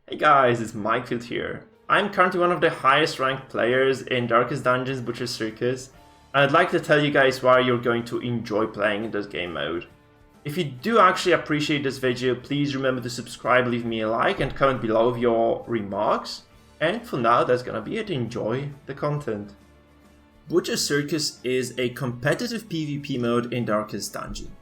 Hey guys, it's Mikefield here. I'm currently one of the highest ranked players in Darkest Dungeon's Butcher's Circus, and I'd like to tell you guys why you're going to enjoy playing in this game mode. If you do actually appreciate this video, please remember to subscribe, leave me a like, and comment below with your remarks. And for now, that's gonna be it. Enjoy the content. Butcher's Circus is a competitive PvP mode in Darkest Dungeon.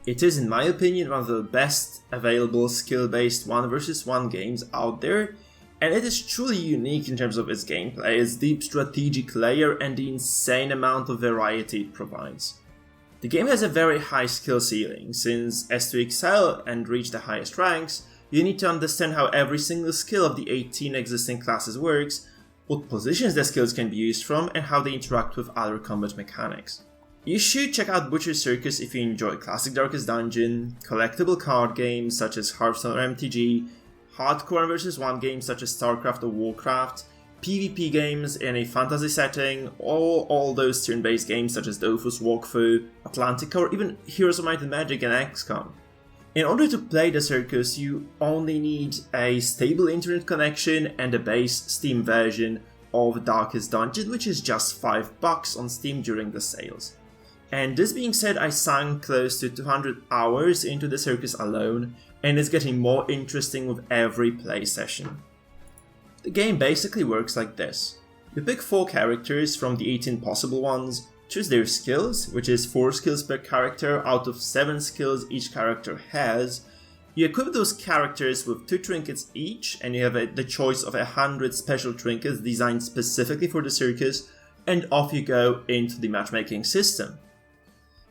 It is, in my opinion, one of the best available skill-based 1 vs 1 games out there, and it is truly unique in terms of its gameplay, its deep strategic layer, and the insane amount of variety it provides. The game has a very high skill ceiling, since as to excel and reach the highest ranks, you need to understand how every single skill of the 18 existing classes works, what positions the skills can be used from, and how they interact with other combat mechanics. You should check out Butcher's Circus if you enjoy classic Darkest Dungeon, collectible card games such as Hearthstone or MTG, hardcore vs 1 games such as StarCraft or Warcraft, PvP games in a fantasy setting, or all those turn-based games such as Dofus, Walkthrough, Atlantica, or even Heroes of Might and Magic and XCOM. In order to play the circus, you only need a stable internet connection and a base Steam version of Darkest Dungeon, which is just $5 on Steam during the sales. And this being said, I sunk close to 200 hours into the circus alone, and it's getting more interesting with every play session. The game basically works like this. You pick 4 characters from the 18 possible ones, choose their skills, which is 4 skills per character out of 7 skills each character has. You equip those characters with 2 trinkets each, and you have the choice of 100 special trinkets designed specifically for the circus, and off you go into the matchmaking system.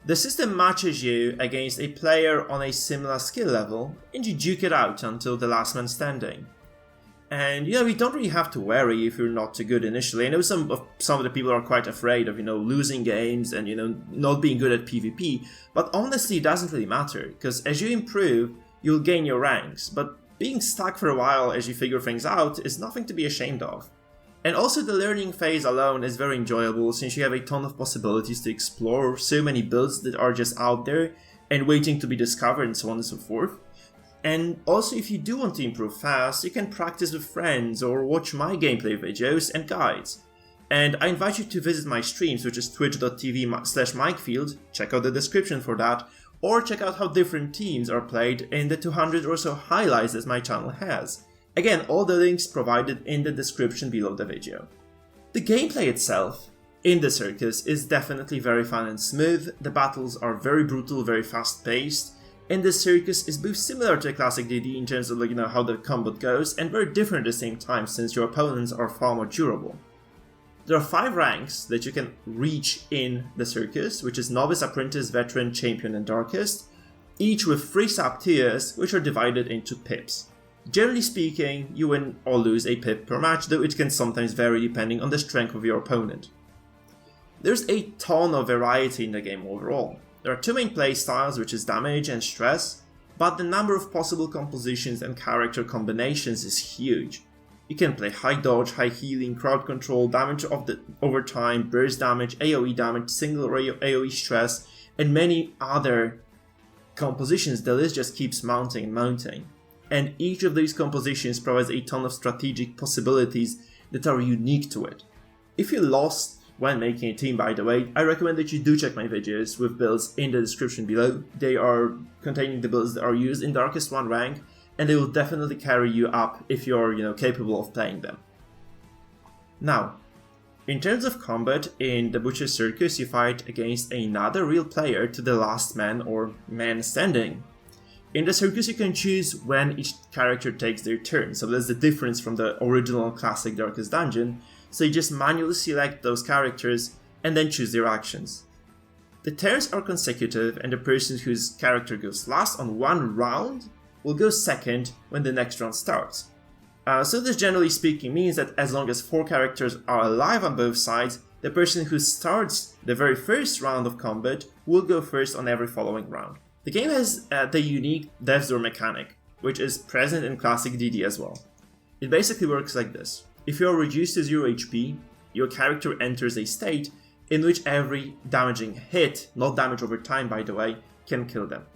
The system matches you against a player on a similar skill level, and you duke it out until the last man standing. And you don't really have to worry if you're not too good initially. I know some of the people are quite afraid of losing games and not being good at PvP, but honestly it doesn't really matter, because as you improve, you'll gain your ranks, but being stuck for a while as you figure things out is nothing to be ashamed of. And also the learning phase alone is very enjoyable, since you have a ton of possibilities to explore, so many builds that are just out there and waiting to be discovered and so on and so forth. And also if you do want to improve fast, you can practice with friends or watch my gameplay videos and guides. And I invite you to visit my streams, which is twitch.tv/Mikefield, check out the description for that, or check out how different teams are played in the 200 or so highlights that my channel has. Again, all the links provided in the description below the video. The gameplay itself in the circus is definitely very fun and smooth. The battles are very brutal, very fast paced, and the circus is both similar to a classic DD in terms of how the combat goes, and very different at the same time, since your opponents are far more durable. There are 5 ranks that you can reach in the circus, which is Novice, Apprentice, Veteran, Champion, and Darkest, each with 3 sub-tiers, which are divided into pips. Generally speaking, you win or lose a pip per match, though it can sometimes vary depending on the strength of your opponent. There's a ton of variety in the game overall. There are 2 main playstyles, which is damage and stress, but the number of possible compositions and character combinations is huge. You can play high dodge, high healing, crowd control, damage over time, burst damage, AoE damage, single AoE stress, and many other compositions. The list just keeps mounting and mounting. And each of these compositions provides a ton of strategic possibilities that are unique to it. If you're lost when making a team, by the way, I recommend that you do check my videos with builds in the description below. They are containing the builds that are used in Darkest 1 rank, and they will definitely carry you up if you're capable of playing them. Now, in terms of combat, in the Butcher's Circus you fight against another real player to the last man or man standing. In the circus you can choose when each character takes their turn, so that's the difference from the original classic Darkest Dungeon, so you just manually select those characters and then choose their actions. The turns are consecutive, and the person whose character goes last on one round will go second when the next round starts. So this generally speaking means that as long as 4 characters are alive on both sides, the person who starts the very first round of combat will go first on every following round. The game has the unique Death's Door mechanic, which is present in classic DD as well. It basically works like this. If you are reduced to 0 HP, your character enters a state in which every damaging hit, not damage over time by the way, can kill them.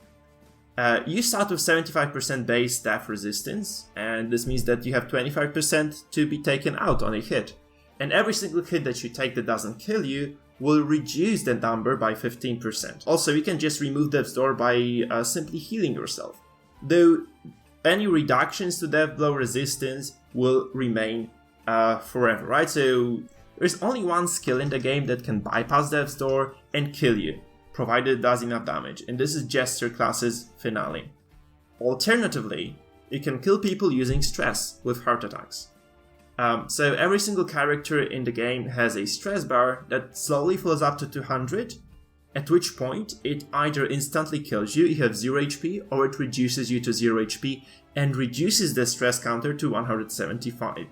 You start with 75% base staff resistance, and this means that you have 25% to be taken out on a hit. And every single hit that you take that doesn't kill you will reduce the number by 15%. Also, you can just remove Death's Door by simply healing yourself, though any reductions to Death Blow resistance will remain forever, right? So there's only one skill in the game that can bypass Death's Door and kill you, provided it does enough damage, and this is Jester class's Finale. Alternatively, you can kill people using stress with heart attacks. So every single character in the game has a stress bar that slowly fills up to 200, at which point it either instantly kills you, you have 0 HP, or it reduces you to 0 HP and reduces the stress counter to 175.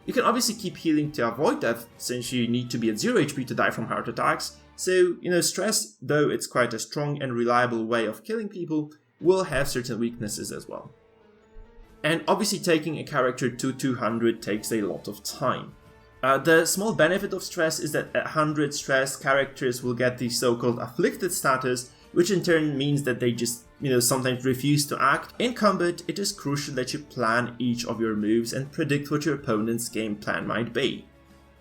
You can obviously keep healing to avoid death, since you need to be at 0 HP to die from heart attacks, so, stress, though it's quite a strong and reliable way of killing people, will have certain weaknesses as well. And obviously taking a character to 200 takes a lot of time. The small benefit of stress is that at 100 stress, characters will get the so-called afflicted status, which in turn means that they just, sometimes refuse to act. In combat, it is crucial that you plan each of your moves and predict what your opponent's game plan might be.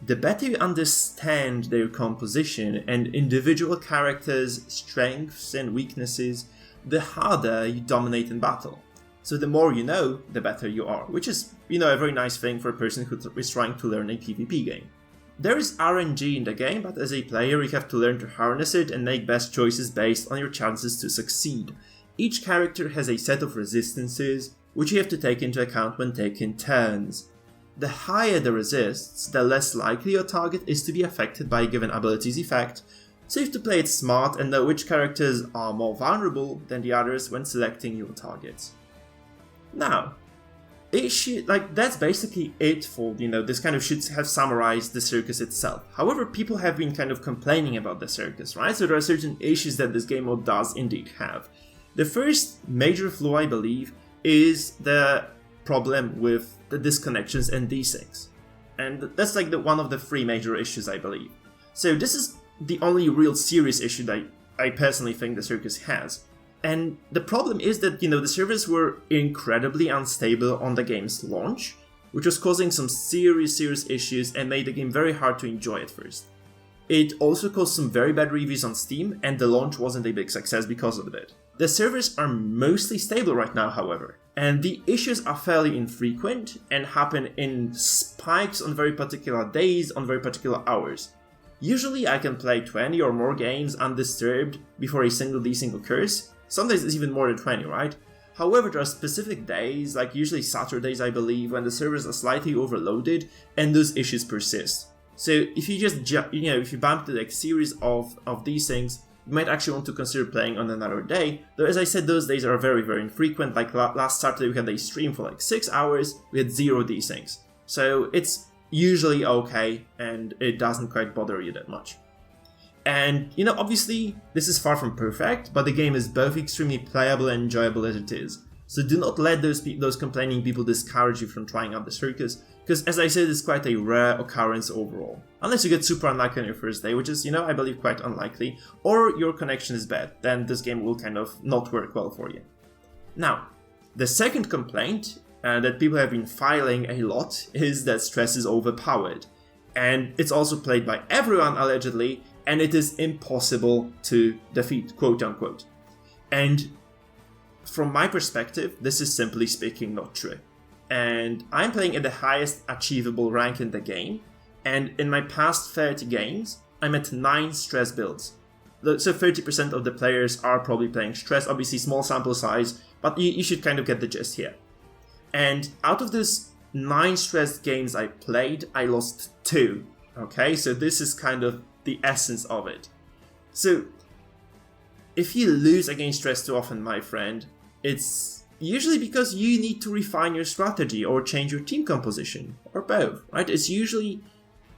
The better you understand their composition and individual characters' strengths and weaknesses, the harder you dominate in battle. So the more you know, the better you are, which is, a very nice thing for a person who is trying to learn a PvP game. There is RNG in the game, but as a player you have to learn to harness it and make best choices based on your chances to succeed. Each character has a set of resistances, which you have to take into account when taking turns. The higher the resists, the less likely your target is to be affected by a given ability's effect, so you have to play it smart and know which characters are more vulnerable than the others when selecting your targets. Now, that's basically it for, this kind of should have summarized the circus itself. However, people have been kind of complaining about the circus, right? So there are certain issues that this game mode does indeed have. The first major flaw, I believe, is the problem with the disconnections and desyncs. And that's one of the three major issues, I believe. So this is the only real serious issue that I personally think the circus has. And the problem is that, the servers were incredibly unstable on the game's launch, which was causing some serious issues and made the game very hard to enjoy at first. It also caused some very bad reviews on Steam, and the launch wasn't a big success because of it. The servers are mostly stable right now, however, and the issues are fairly infrequent and happen in spikes on very particular days, on very particular hours. Usually I can play 20 or more games undisturbed before a single desync occurs. Sometimes it's even more than 20, right? However, there are specific days, like usually Saturdays I believe, when the servers are slightly overloaded and those issues persist. So if you just, if you bump to a series of these things, you might actually want to consider playing on another day. Though as I said, those days are very infrequent. Like last Saturday we had a stream for 6 hours, we had 0 desyncs. So it's usually okay and it doesn't quite bother you that much. And, obviously, this is far from perfect, but the game is both extremely playable and enjoyable as it is. So do not let those complaining people discourage you from trying out the circus, because as I said, it's quite a rare occurrence overall. Unless you get super unlucky on your first day, which is, I believe quite unlikely, or your connection is bad, then this game will kind of not work well for you. Now, the second complaint that people have been filing a lot is that stress is overpowered. And it's also played by everyone, allegedly, and it is impossible to defeat, quote unquote. And from my perspective, this is simply speaking not true. And I'm playing at the highest achievable rank in the game, and in my past 30 games, I'm at 9 stress builds. So 30% of the players are probably playing stress, obviously small sample size, but you should kind of get the gist here. And out of those 9 stress games I played, I lost 2. Okay, so this is kind of the essence of it. So, if you lose against stress too often, my friend, it's usually because you need to refine your strategy or change your team composition, or both, right? It's usually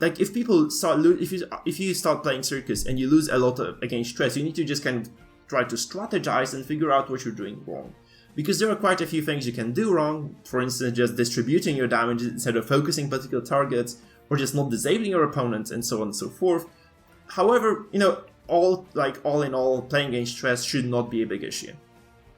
like if you start playing circus and you lose a lot against stress, you need to just kind of try to strategize and figure out what you're doing wrong. Because there are quite a few things you can do wrong, for instance, just distributing your damage instead of focusing particular targets, or just not disabling your opponents, and so on and so forth. However, all in all, playing against stress should not be a big issue.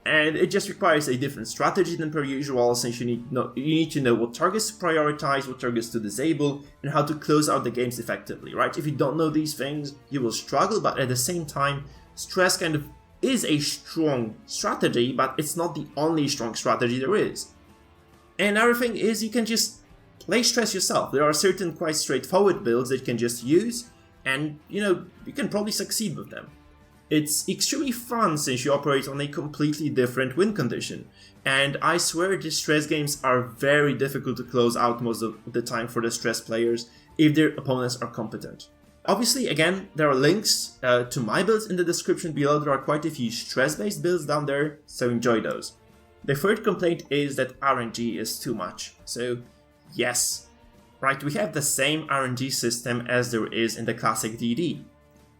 And it just requires a different strategy than per usual, since you need to know what targets to prioritize, what targets to disable, and how to close out the games effectively, right? If you don't know these things, you will struggle, but at the same time, stress kind of is a strong strategy, but it's not the only strong strategy there is. And another thing is you can just play stress yourself. There are certain quite straightforward builds that you can just use, and you can probably succeed with them. It's extremely fun since you operate on a completely different win condition, and I swear the stress games are very difficult to close out most of the time for the stress players if their opponents are competent. Obviously, again, there are links to my builds in the description below. There are quite a few stress-based builds down there, so enjoy those. The third complaint is that RNG is too much. So, yes, right, we have the same RNG system as there is in the classic DD.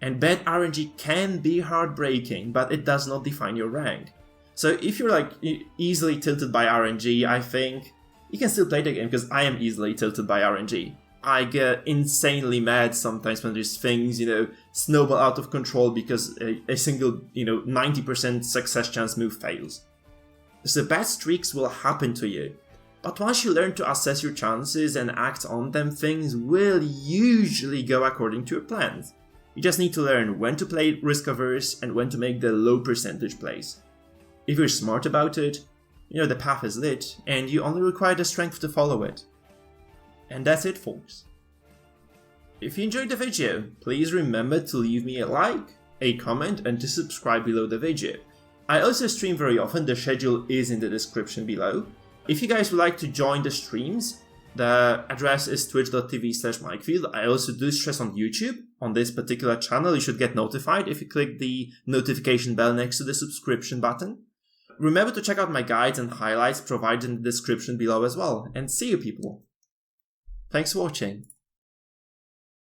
And bad RNG can be heartbreaking, but it does not define your rank. So if you're like easily tilted by RNG, I think you can still play the game, because I am easily tilted by RNG. I get insanely mad sometimes when there's things, snowball out of control because a single, 90% success chance move fails. So bad streaks will happen to you. But once you learn to assess your chances and act on them, things will usually go according to your plans. You just need to learn when to play risk averse and when to make the low percentage plays. If you're smart about it, the path is lit and you only require the strength to follow it. And that's it, folks. If you enjoyed the video, please remember to leave me a like, a comment, and to subscribe below the video. I also stream very often, the schedule is in the description below. If you guys would like to join the streams, the address is twitch.tv/mikefield. I also do stress on YouTube. On this particular channel, you should get notified if you click the notification bell next to the subscription button. Remember to check out my guides and highlights provided in the description below as well. And see you people. Thanks for watching.